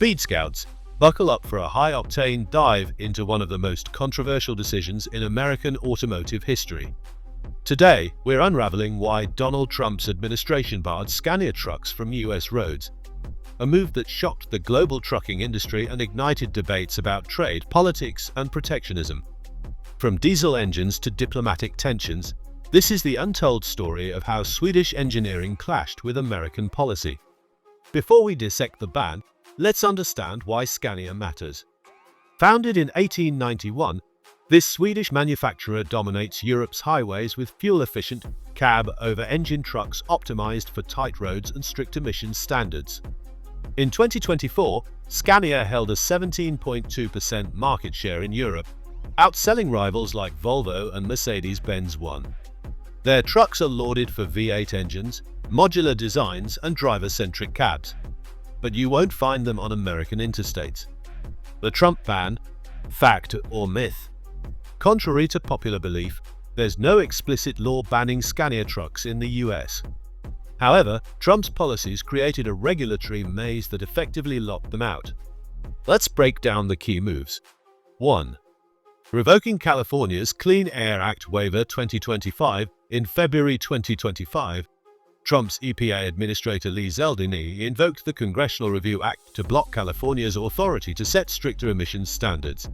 Speed Scouts, buckle up for a high-octane dive into one of the most controversial decisions in American automotive history. Today, we're unraveling why Donald Trump's administration barred Scania trucks from US roads, a move that shocked the global trucking industry and ignited debates about trade, politics, and protectionism. From diesel engines to diplomatic tensions, this is the untold story of how Swedish engineering clashed with American policy. Before we dissect the ban, let's understand why Scania matters. Founded in 1891, this Swedish manufacturer dominates Europe's highways with fuel-efficient cab-over engine trucks optimized for tight roads and strict emissions standards. In 2024, Scania held a 17.2% market share in Europe, outselling rivals like Volvo and Mercedes-Benz. Their trucks are lauded for V8 engines, modular designs, and driver-centric cabs, but you won't find them on American interstates. The Trump ban, fact or myth? Contrary to popular belief, there's no explicit law banning Scania trucks in the US. However, Trump's policies created a regulatory maze that effectively locked them out. Let's break down the key moves. 1. Revoking California's Clean Air Act Waiver 2025. In February 2025, Trump's EPA Administrator Lee Zeldin invoked the Congressional Review Act to block California's authority to set stricter emissions standards,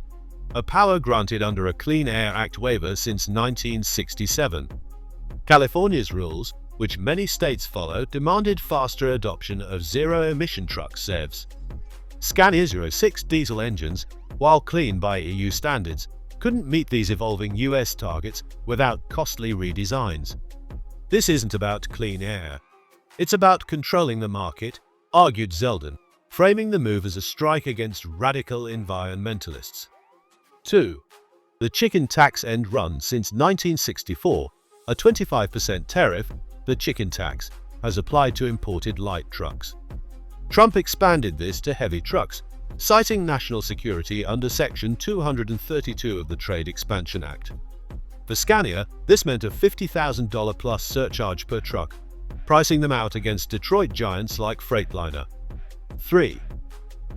a power granted under a Clean Air Act waiver since 1967. California's rules, which many states follow, demanded faster adoption of zero-emission trucks (ZEVs). Scania's Euro 6 diesel engines, while clean by EU standards, couldn't meet these evolving US targets without costly redesigns. This isn't about clean air. It's about controlling the market, argued Zeldin, framing the move as a strike against radical environmentalists. 2. The chicken tax end run. Since 1964, a 25% tariff, the chicken tax, has applied to imported light trucks. Trump expanded this to heavy trucks, citing national security under Section 232 of the Trade Expansion Act. For Scania, this meant a $50,000 plus surcharge per truck, pricing them out against Detroit giants like Freightliner. 3.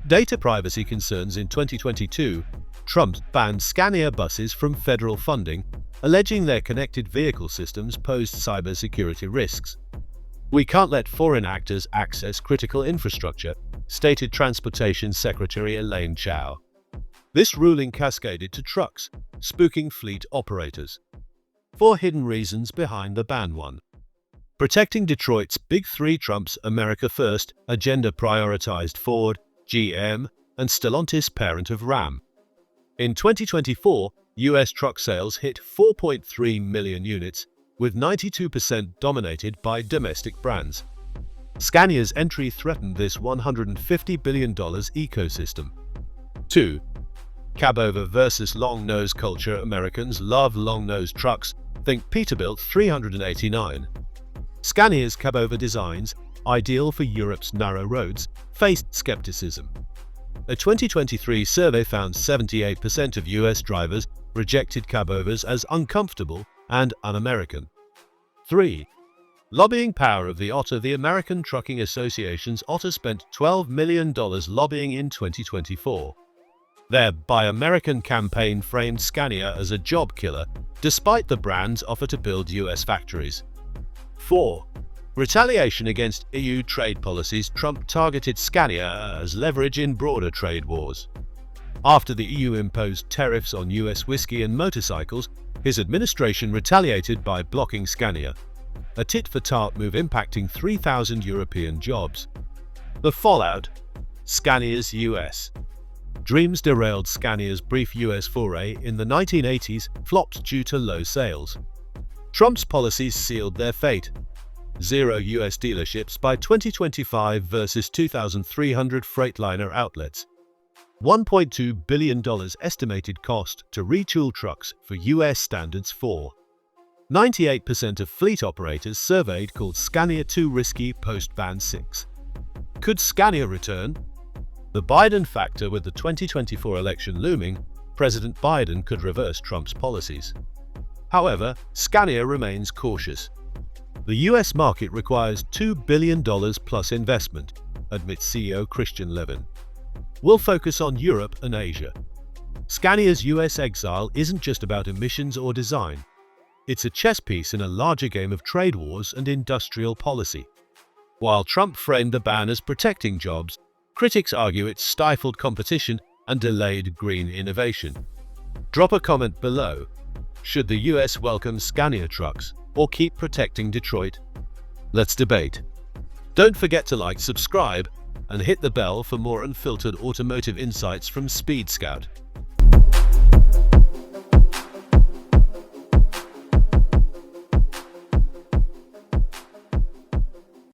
Data privacy concerns. In 2022, Trump banned Scania buses from federal funding, alleging their connected vehicle systems posed cybersecurity risks. "We can't let foreign actors access critical infrastructure," stated Transportation Secretary Elaine Chao. This ruling cascaded to trucks, spooking fleet operators. 4 hidden reasons behind the ban. 1. Protecting Detroit's Big Three. Trump's America First agenda prioritized Ford, GM, and Stellantis, parent of Ram. In 2024, US truck sales hit 4.3 million units, with 92% dominated by domestic brands. Scania's entry threatened this $150 billion ecosystem. 2. Cabover versus long-nose culture. Americans love long-nose trucks. Think Peterbilt 389. Scania's Cabover designs, ideal for Europe's narrow roads, faced skepticism. A 2023 survey found 78% of US drivers rejected Cabovers as uncomfortable and un-American. 3. Lobbying power of the OTA. The American Trucking Association's OTA spent $12 million lobbying in 2024. Their Buy American campaign framed Scania as a job killer, despite the brand's offer to build US factories. 4. Retaliation against EU trade policies. Trump targeted Scania as leverage in broader trade wars. After the EU imposed tariffs on US whiskey and motorcycles, his administration retaliated by blocking Scania, a tit-for-tat move impacting 3,000 European jobs. The fallout: Scania's US dreams derailed. Scania's brief US foray in the 1980s flopped due to low sales. Trump's policies sealed their fate. 0 US dealerships by 2025 versus 2,300 Freightliner outlets. $1.2 billion estimated cost to retool trucks for US standards. 4. 98% of fleet operators surveyed called Scania too risky post-ban. 6. Could Scania return? The Biden factor. With the 2024 election looming, President Biden could reverse Trump's policies. However, Scania remains cautious. The US market requires $2 billion plus investment, admits CEO Christian Levin. We'll focus on Europe and Asia. Scania's US exile isn't just about emissions or design. It's a chess piece in a larger game of trade wars and industrial policy. While Trump framed the ban as protecting jobs, critics argue it stifled competition and delayed green innovation. Drop a comment below. Should the US welcome Scania trucks or keep protecting Detroit? Let's debate. Don't forget to like, subscribe, and hit the bell for more unfiltered automotive insights from Speed Scout.